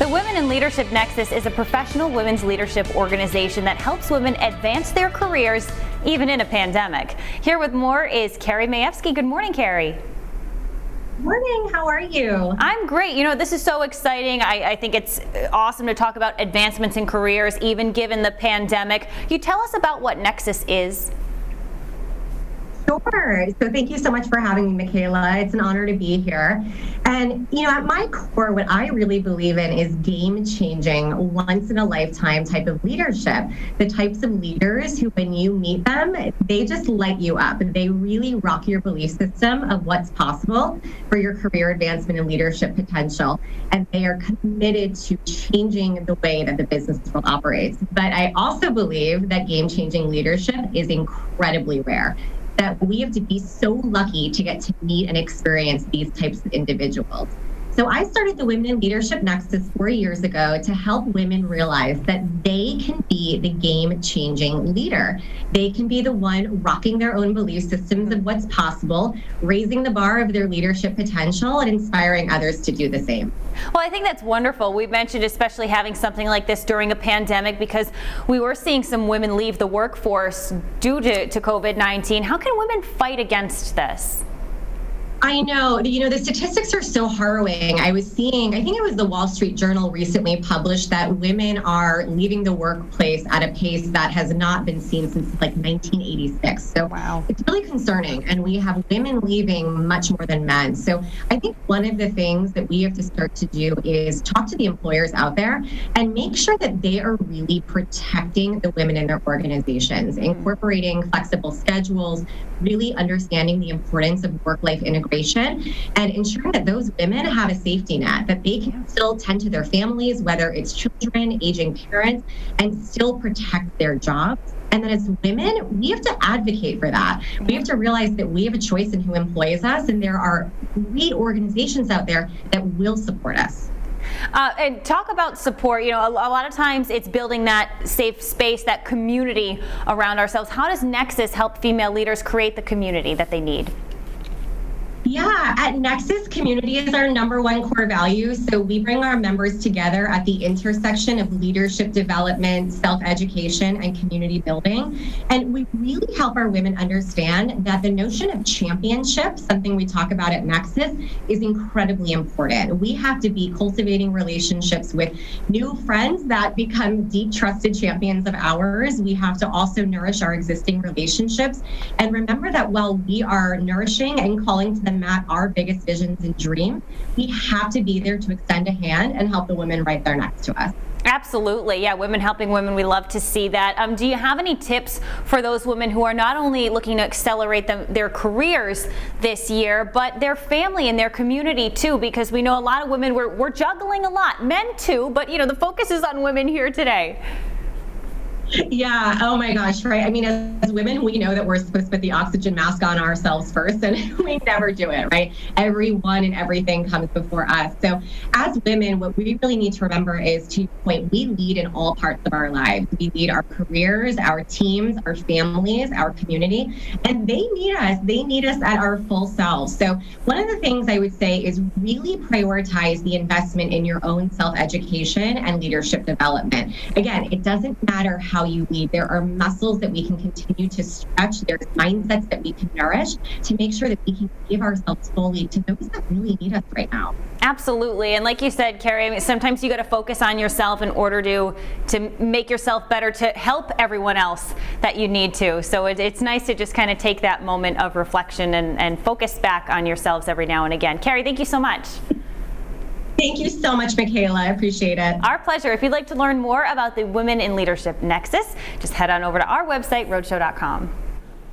The Women in Leadership Nexus is a professional women's leadership organization that helps women advance their careers even in a pandemic. Here with more is Carrie Majewski. Good morning, Carrie. Morning, how are you? I'm great. You know, this is so exciting. I think it's awesome to talk about advancements in careers, even given the pandemic. Can you tell us about what Nexus is? Sure. So thank you so much for having me, Michaela. It's an honor to be here. And, you know, at my core, what I really believe in is game-changing, once-in-a-lifetime type of leadership. The types of leaders who, when you meet them, they just light you up. They really rock your belief system of what's possible for your career advancement and leadership potential. And they are committed to changing the way that the business world operates. But I also believe that game-changing leadership is incredibly rare. That we have to be so lucky to get to meet and experience these types of individuals. So I started the Women in Leadership Nexus 4 years ago to help women realize that they can be the game-changing leader. They can be the one rocking their own belief systems of what's possible, raising the bar of their leadership potential, and inspiring others to do the same. Well, I think that's wonderful. We mentioned especially having something like this during a pandemic because we were seeing some women leave the workforce due to COVID-19. How can women fight against this? I know, you know, the statistics are so harrowing. I was seeing, I think it was the Wall Street Journal recently published that women are leaving the workplace at a pace that has not been seen since like 1986. So wow. It's really concerning. And we have women leaving much more than men. So I think one of the things that we have to start to do is talk to the employers out there and make sure that they are really protecting the women in their organizations, incorporating flexible schedules, really understanding the importance of work-life integration, and ensuring that those women have a safety net, that they can still tend to their families, whether it's children, aging parents, and still protect their jobs. And then as women, we have to advocate for that. We have to realize that we have a choice in who employs us, and there are great organizations out there that will support us. And talk about support. You know, a lot of times it's building that safe space, that community around ourselves. How does Nexus help female leaders create the community that they need? Yeah, at Nexus, community is our #1 core value. So we bring our members together at the intersection of leadership development, self-education, and community building. And we really help our women understand that the notion of championship, something we talk about at Nexus, is incredibly important. We have to be cultivating relationships with new friends that become deep, trusted champions of ours. We have to also nourish our existing relationships. And remember that while we are nourishing and calling to them at our biggest visions and dreams, we have to be there to extend a hand and help the women right there next to us. Absolutely. Yeah, women helping women. We love to see that. Do you have any tips for those women who are not only looking to accelerate their careers this year, but their family and their community too? Because we know a lot of women, we're juggling a lot. Men too, but you know, the focus is on women here today. Yeah. Oh my gosh. Right. I mean, as women, we know that we're supposed to put the oxygen mask on ourselves first, and we never do it. Right. Everyone and everything comes before us. So as women, what we really need to remember is, to your point, we lead in all parts of our lives. We lead our careers, our teams, our families, our community, and they need us. They need us at our full selves. So one of the things I would say is really prioritize the investment in your own self-education and leadership development. Again, it doesn't matter how you lead. There are muscles that we can continue to stretch. There's mindsets that we can nourish to make sure that we can give ourselves fully to those that really need us right now. Absolutely. And like you said, Carrie, I mean, sometimes you got to focus on yourself in order to make yourself better, to help everyone else that you need to. So it's nice to just kind of take that moment of reflection and focus back on yourselves every now and again. Carrie, thank you so much. Thank you so much, Michaela. I appreciate it. Our pleasure. If you'd like to learn more about the Women in Leadership Nexus, just head on over to our website, rhodeshow.com.